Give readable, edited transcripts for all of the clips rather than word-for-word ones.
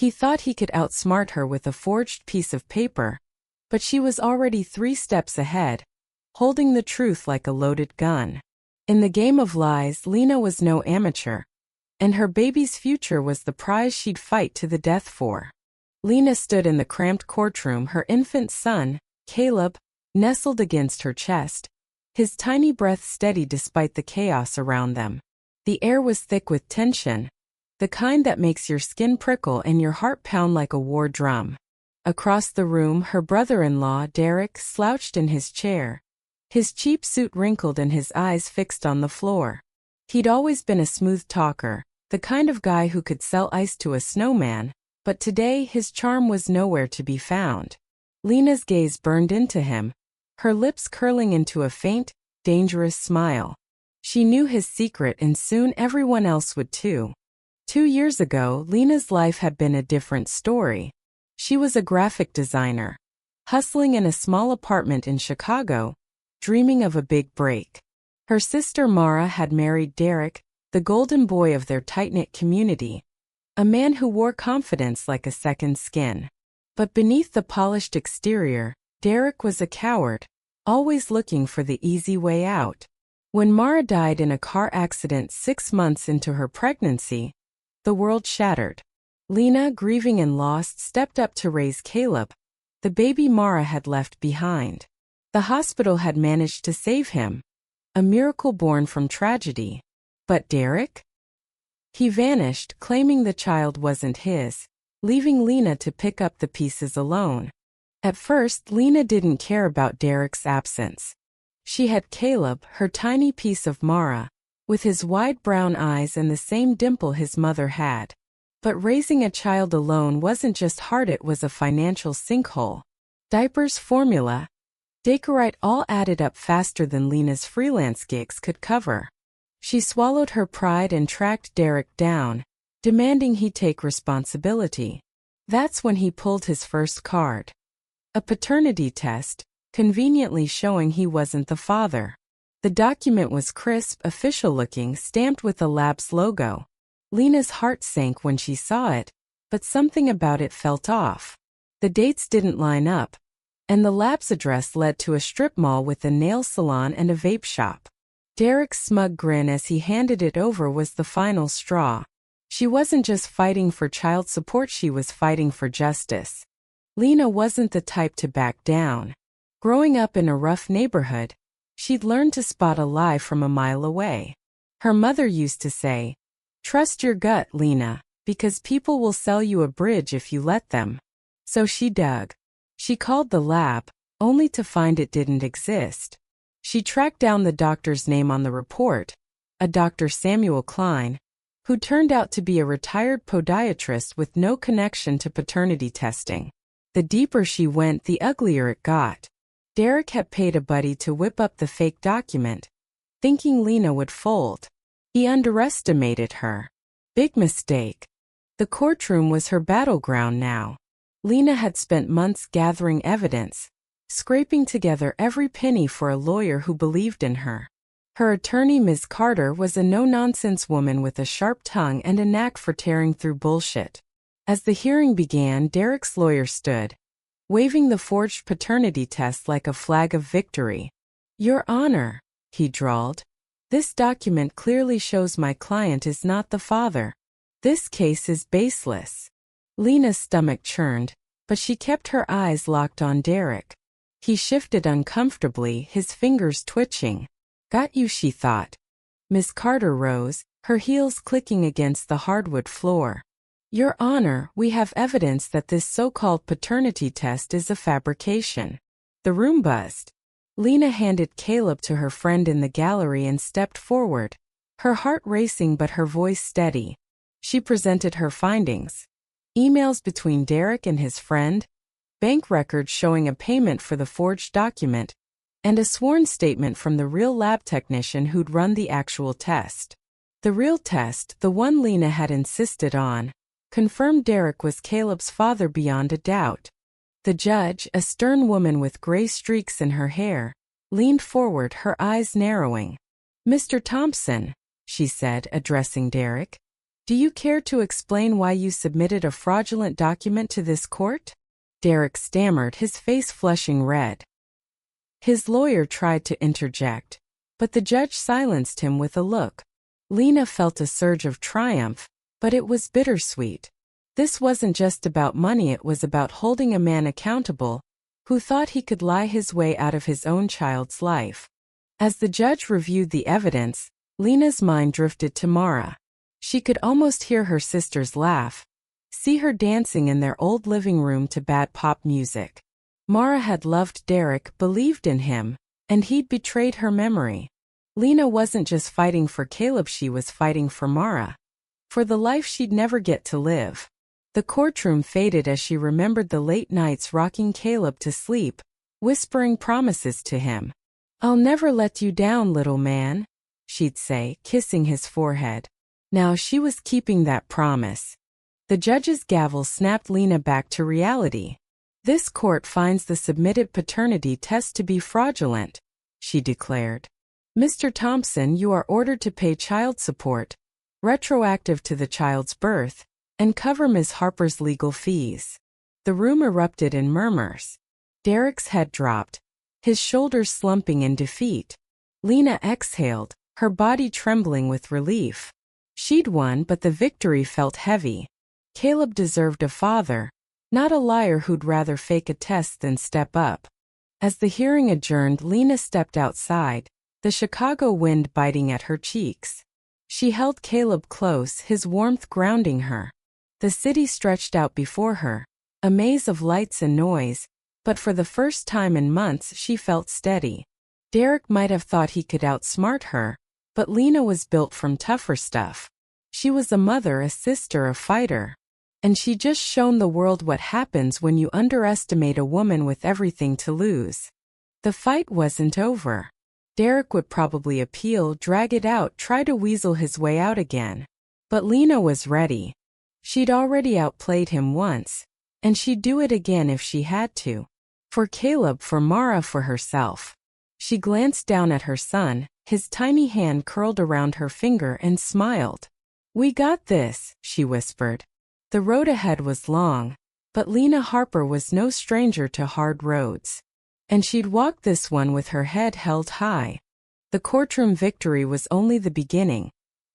He thought he could outsmart her with a forged piece of paper, but she was already 3 steps ahead, holding the truth like a loaded gun. In the game of lies, Lena was no amateur, and her baby's future was the prize she'd fight to the death for. Lena stood in the cramped courtroom, her infant son, Caleb, nestled against her chest, his tiny breath steady despite the chaos around them. The air was thick with tension, the kind that makes your skin prickle and your heart pound like a war drum. Across the room, her brother-in-law, Derek, slouched in his chair, his cheap suit wrinkled and his eyes fixed on the floor. He'd always been a smooth talker, the kind of guy who could sell ice to a snowman, but today his charm was nowhere to be found. Lena's gaze burned into him, her lips curling into a faint, dangerous smile. She knew his secret and soon everyone else would too. 2 years ago, Lena's life had been a different story. She was a graphic designer, hustling in a small apartment in Chicago, dreaming of a big break. Her sister Mara had married Derek, the golden boy of their tight-knit community, a man who wore confidence like a second skin. But beneath the polished exterior, Derek was a coward, always looking for the easy way out. When Mara died in a car accident 6 months into her pregnancy, the world shattered. Lena, grieving and lost, stepped up to raise Caleb, the baby Mara had left behind. The hospital had managed to save him, a miracle born from tragedy. But Derek? He vanished, claiming the child wasn't his, leaving Lena to pick up the pieces alone. At first, Lena didn't care about Derek's absence. She had Caleb, her tiny piece of Mara, with his wide brown eyes and the same dimple his mother had. But raising a child alone wasn't just hard, it was a financial sinkhole. Diapers, formula, Dakerite all added up faster than Lena's freelance gigs could cover. She swallowed her pride and tracked Derek down, demanding he take responsibility. That's when he pulled his first card. A paternity test, conveniently showing he wasn't the father. The document was crisp, official-looking, stamped with the lab's logo. Lena's heart sank when she saw it, but something about it felt off. The dates didn't line up, and the lab's address led to a strip mall with a nail salon and a vape shop. Derek's smug grin as he handed it over was the final straw. She wasn't just fighting for child support, she was fighting for justice. Lena wasn't the type to back down. Growing up in a rough neighborhood, she'd learned to spot a lie from a mile away. Her mother used to say, "Trust your gut, Lena, because people will sell you a bridge if you let them." So she dug. She called the lab, only to find it didn't exist. She tracked down the doctor's name on the report, a Dr. Samuel Klein, who turned out to be a retired podiatrist with no connection to paternity testing. The deeper she went, the uglier it got. Derek had paid a buddy to whip up the fake document, thinking Lena would fold. He underestimated her. Big mistake. The courtroom was her battleground now. Lena had spent months gathering evidence, scraping together every penny for a lawyer who believed in her. Her attorney, Ms. Carter, was a no-nonsense woman with a sharp tongue and a knack for tearing through bullshit. As the hearing began, Derek's lawyer stood, waving the forged paternity test like a flag of victory. "Your Honor," he drawled, "this document clearly shows my client is not the father. This case is baseless." Lena's stomach churned, but she kept her eyes locked on Derek. He shifted uncomfortably, his fingers twitching. "Got you," she thought. Miss Carter rose, her heels clicking against the hardwood floor. "Your Honor, we have evidence that this so-called paternity test is a fabrication." The room buzzed. Lena handed Caleb to her friend in the gallery and stepped forward, her heart racing but her voice steady. She presented her findings. Emails between Derek and his friend, bank records showing a payment for the forged document, and a sworn statement from the real lab technician who'd run the actual test. The real test, the one Lena had insisted on, confirmed Derek was Caleb's father beyond a doubt. The judge, a stern woman with gray streaks in her hair, leaned forward, her eyes narrowing. "Mr. Thompson," she said, addressing Derek, Do you care to explain why you submitted a fraudulent document to this court? Derek stammered, his face flushing red. His lawyer tried to interject, but the judge silenced him with a look. Lena felt a surge of triumph, but it was bittersweet. This wasn't just about money, it was about holding a man accountable who thought he could lie his way out of his own child's life. As the judge reviewed the evidence, Lena's mind drifted to Mara. She could almost hear her sisters laugh, see her dancing in their old living room to bad pop music. Mara had loved Derek, believed in him, and he'd betrayed her memory. Lena wasn't just fighting for Caleb, she was fighting for Mara, for the life she'd never get to live. The courtroom faded as she remembered the late nights rocking Caleb to sleep, whispering promises to him. "I'll never let you down, little man," she'd say, kissing his forehead. Now she was keeping that promise. The judge's gavel snapped Lena back to reality. "This court finds the submitted paternity test to be fraudulent," she declared. "Mr. Thompson, you are ordered to pay child support, retroactive to the child's birth, and cover Ms. Harper's legal fees." The room erupted in murmurs. Derek's head dropped, his shoulders slumping in defeat. Lena exhaled, her body trembling with relief. She'd won, but the victory felt heavy. Caleb deserved a father, not a liar who'd rather fake a test than step up. As the hearing adjourned, Lena stepped outside, the Chicago wind biting at her cheeks. She held Caleb close, his warmth grounding her. The city stretched out before her, a maze of lights and noise, but for the first time in months she felt steady. Derek might have thought he could outsmart her, but Lena was built from tougher stuff. She was a mother, a sister, a fighter. And she'd just shown the world what happens when you underestimate a woman with everything to lose. The fight wasn't over. Derek would probably appeal, drag it out, try to weasel his way out again. But Lena was ready. She'd already outplayed him once, and she'd do it again if she had to. For Caleb, for Mara, for herself. She glanced down at her son, his tiny hand curled around her finger, and smiled. "We got this," she whispered. The road ahead was long, but Lena Harper was no stranger to hard roads. And she'd walk this one with her head held high. The courtroom victory was only the beginning.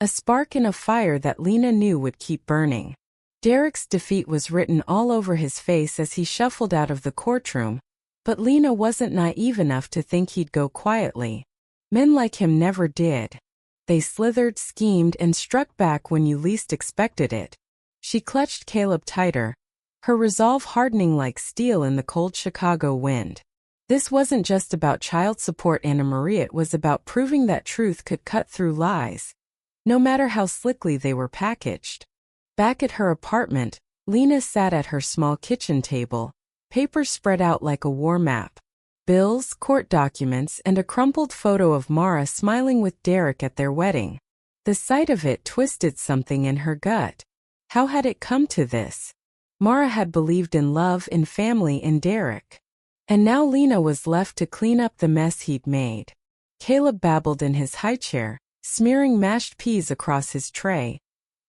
A spark in a fire that Lena knew would keep burning. Derek's defeat was written all over his face as he shuffled out of the courtroom, but Lena wasn't naive enough to think he'd go quietly. Men like him never did. They slithered, schemed, and struck back when you least expected it. She clutched Caleb tighter, her resolve hardening like steel in the cold Chicago wind. This wasn't just about child support, Anna Marie, it was about proving that truth could cut through lies, no matter how slickly they were packaged. Back at her apartment, Lena sat at her small kitchen table, papers spread out like a war map. Bills, court documents, and a crumpled photo of Mara smiling with Derek at their wedding. The sight of it twisted something in her gut. How had it come to this? Mara had believed in love, in family, in Derek. And now Lena was left to clean up the mess he'd made. Caleb babbled in his high chair, smearing mashed peas across his tray,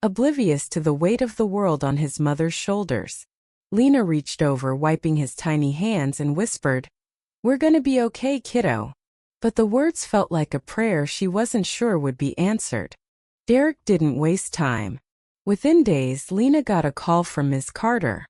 oblivious to the weight of the world on his mother's shoulders. Lena reached over, wiping his tiny hands, and whispered, "We're gonna be okay, kiddo." But the words felt like a prayer she wasn't sure would be answered. Derek didn't waste time. Within days, Lena got a call from Ms. Carter.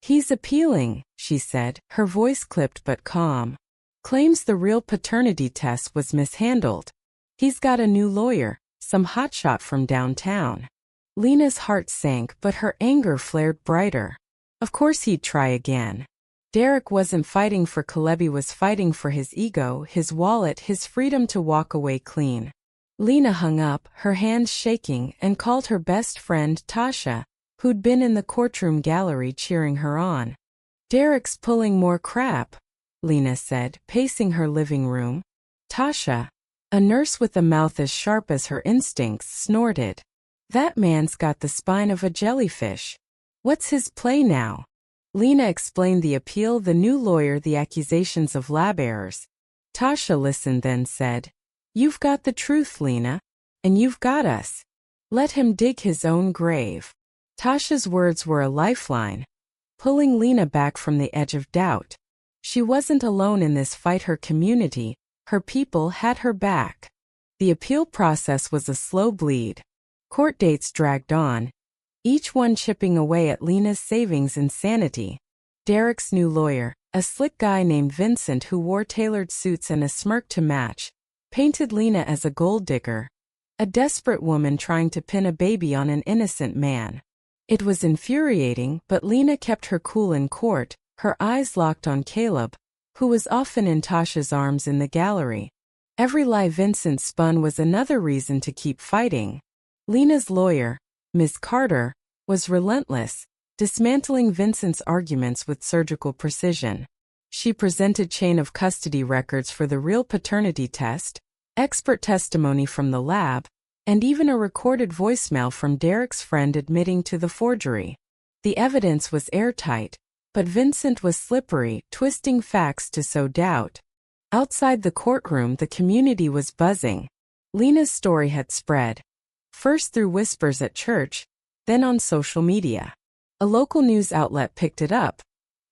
"He's appealing," she said, her voice clipped but calm. "Claims the real paternity test was mishandled. He's got a new lawyer, some hotshot from downtown." Lena's heart sank, but her anger flared brighter. Of course he'd try again. Derek wasn't fighting for Caleb, he was fighting for his ego, his wallet, his freedom to walk away clean. Lena hung up, her hands shaking, and called her best friend Tasha, who'd been in the courtroom gallery cheering her on. "Derek's pulling more crap," Lena said, pacing her living room. Tasha, a nurse with a mouth as sharp as her instincts, snorted. "That man's got the spine of a jellyfish. What's his play now?" Lena explained the appeal, the new lawyer, the accusations of lab errors. Tasha listened, then said, "You've got the truth, Lena. And you've got us. Let him dig his own grave. Tasha's words were a lifeline, pulling Lena back from the edge of doubt. She wasn't alone in this fight. Her community, her people had her back. The appeal process was a slow bleed. Court dates dragged on, each one chipping away at Lena's savings and sanity. Derek's new lawyer, a slick guy named Vincent who wore tailored suits and a smirk to match, painted Lena as a gold digger, a desperate woman trying to pin a baby on an innocent man. It was infuriating, but Lena kept her cool in court, her eyes locked on Caleb, who was often in Tasha's arms in the gallery. Every lie Vincent spun was another reason to keep fighting. Lena's lawyer, Ms. Carter, was relentless, dismantling Vincent's arguments with surgical precision. She presented chain of custody records for the real paternity test, expert testimony from the lab, and even a recorded voicemail from Derek's friend admitting to the forgery. The evidence was airtight, but Vincent was slippery, twisting facts to sow doubt. Outside the courtroom, the community was buzzing. Lena's story had spread, first through whispers at church, then on social media. A local news outlet picked it up,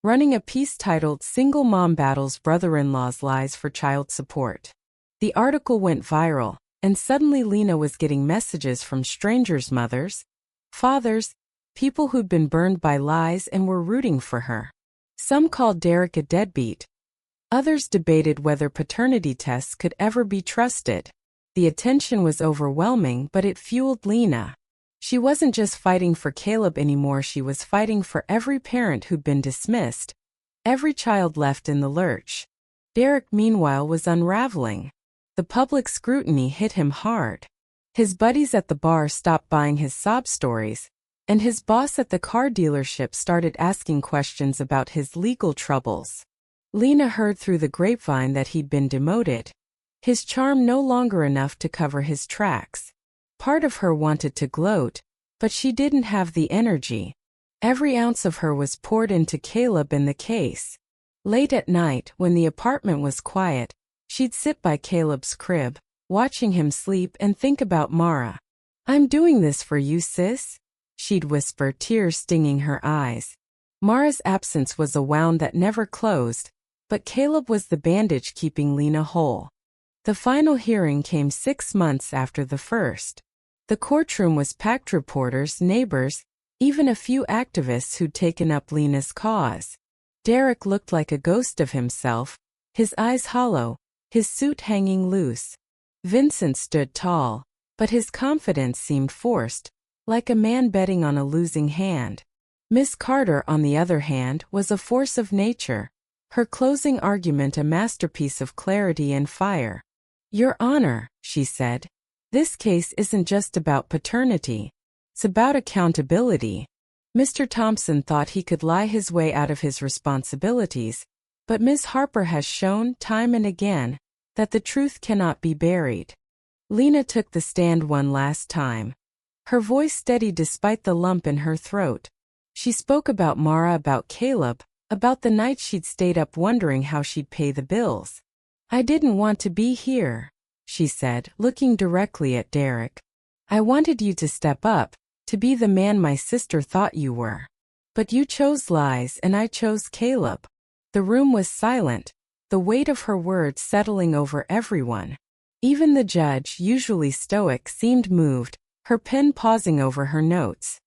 running a piece titled "Single Mom Battles Brother-in-Law's Lies for Child Support." The article went viral, and suddenly Lena was getting messages from strangers, mothers, fathers, people who'd been burned by lies and were rooting for her. Some called Derek a deadbeat. Others debated whether paternity tests could ever be trusted. The attention was overwhelming, but it fueled Lena. She wasn't just fighting for Caleb anymore, she was fighting for every parent who'd been dismissed, every child left in the lurch. Derek, meanwhile, was unraveling. The public scrutiny hit him hard. His buddies at the bar stopped buying his sob stories, and his boss at the car dealership started asking questions about his legal troubles. Lena heard through the grapevine that he'd been demoted, his charm no longer enough to cover his tracks. Part of her wanted to gloat, but she didn't have the energy. Every ounce of her was poured into Caleb and the case. Late at night, when the apartment was quiet, she'd sit by Caleb's crib, watching him sleep and think about Mara. "I'm doing this for you, sis," she'd whisper, tears stinging her eyes. Mara's absence was a wound that never closed, but Caleb was the bandage keeping Lena whole. The final hearing came 6 months after the first. The courtroom was packed, reporters, neighbors, even a few activists who'd taken up Lena's cause. Derek looked like a ghost of himself, his eyes hollow, his suit hanging loose. Vincent stood tall, but his confidence seemed forced, like a man betting on a losing hand. Miss Carter, on the other hand, was a force of nature, her closing argument a masterpiece of clarity and fire. "Your Honor," she said, "this case isn't just about paternity. It's about accountability." Mr. Thompson thought he could lie his way out of his responsibilities, but Ms. Harper has shown, time and again, that the truth cannot be buried. Lena took the stand one last time. Her voice steady despite the lump in her throat. She spoke about Mara, about Caleb, about the night she'd stayed up wondering how she'd pay the bills. "I didn't want to be here," she said, looking directly at Derek. "I wanted you to step up, to be the man my sister thought you were. But you chose lies and I chose Caleb." The room was silent, the weight of her words settling over everyone. Even the judge, usually stoic, seemed moved, her pen pausing over her notes.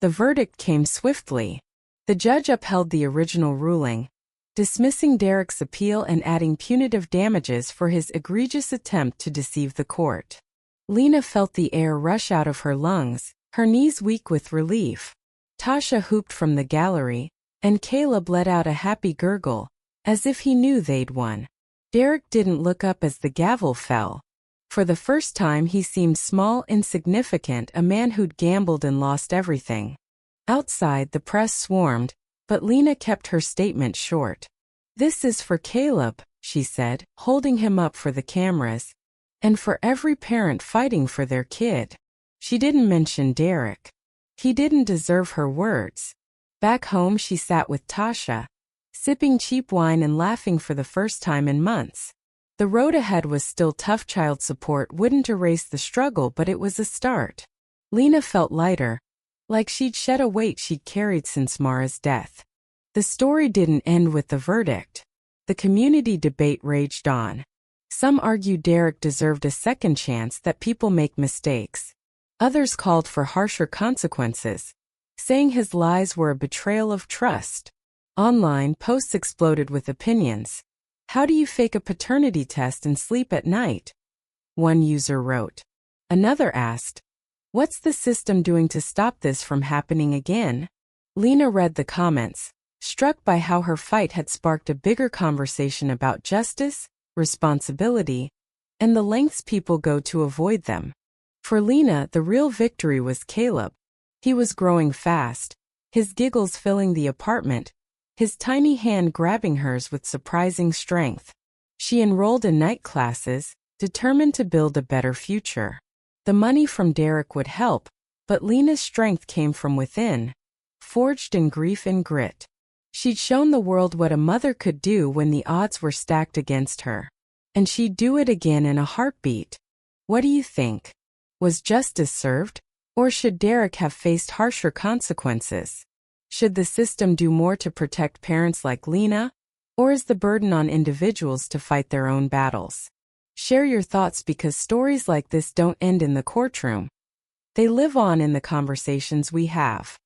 The verdict came swiftly. The judge upheld the original ruling, dismissing Derek's appeal and adding punitive damages for his egregious attempt to deceive the court. Lena felt the air rush out of her lungs, her knees weak with relief. Tasha hooped from the gallery, and Caleb let out a happy gurgle, as if he knew they'd won. Derek didn't look up as the gavel fell. For the first time he seemed small, insignificant, a man who'd gambled and lost everything. Outside, the press swarmed, but Lena kept her statement short. "This is for Caleb," she said, holding him up for the cameras, "and for every parent fighting for their kid." She didn't mention Derek. He didn't deserve her words. Back home she sat with Tasha, sipping cheap wine and laughing for the first time in months. The road ahead was still tough. Child support wouldn't erase the struggle, but it was a start. Lena felt lighter, like she'd shed a weight she'd carried since Mara's death. The story didn't end with the verdict. The community debate raged on. Some argued Derek deserved a second chance, that people make mistakes. Others called for harsher consequences, saying his lies were a betrayal of trust. Online posts exploded with opinions. How do you fake a paternity test and sleep at night? One user wrote. Another asked, what's the system doing to stop this from happening again? Lena read the comments, struck by how her fight had sparked a bigger conversation about justice, responsibility, and the lengths people go to avoid them. For Lena, the real victory was Caleb. He was growing fast, his giggles filling the apartment, his tiny hand grabbing hers with surprising strength. She enrolled in night classes, determined to build a better future. The money from Derek would help, but Lena's strength came from within, forged in grief and grit. She'd shown the world what a mother could do when the odds were stacked against her. And she'd do it again in a heartbeat. What do you think? Was justice served? Or should Derek have faced harsher consequences? Should the system do more to protect parents like Lena? Or is the burden on individuals to fight their own battles? Share your thoughts, because stories like this don't end in the courtroom. They live on in the conversations we have.